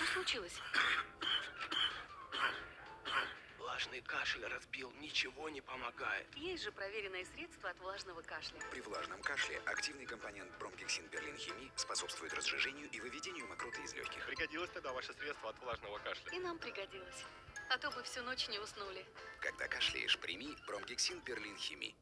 Что случилось? Влажный кашель разбил, ничего не помогает. Есть же проверенные средства от влажного кашля. При влажном кашле активный компонент бромгексин перлинхими способствует разжижению и выведению мокроты из легких. Пригодилось тогда ваше средство от влажного кашля. И нам пригодилось. А то бы всю ночь не уснули. Когда кашляешь, прими бромгексин перлинхими.